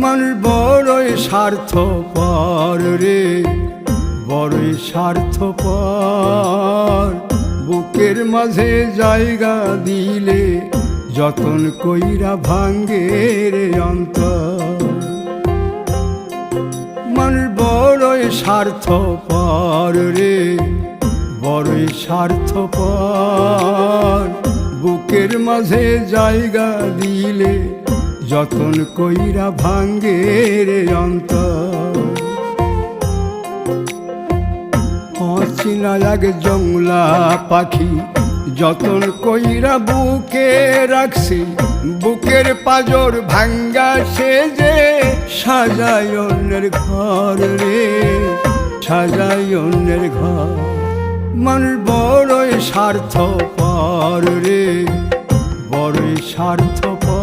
মানুষ বড়ই স্বার্থপর রে, বড়ই স্বার্থপর। বুকের মাঝে জায়গা দিলে যতন কইরা ভাঙ্গে রে অন্তর। মানুষ বড়ই স্বার্থপর রে, বড়ই স্বার্থপর। বুকের মাঝে জায়গা দিলে যতন কইরা ভাঙ্গে রে অন্তর। অচিনা এক জংলা পাখি যতন কইরা বুকে রাখছি, বুকের পাজর ভাঙ্গা সে যে সাজায় অন্যের ঘর রে, সাজায় অন্যের ঘর। মানুষ বড়ই স্বার্থপর রে, বড়ই স্বার্থপর।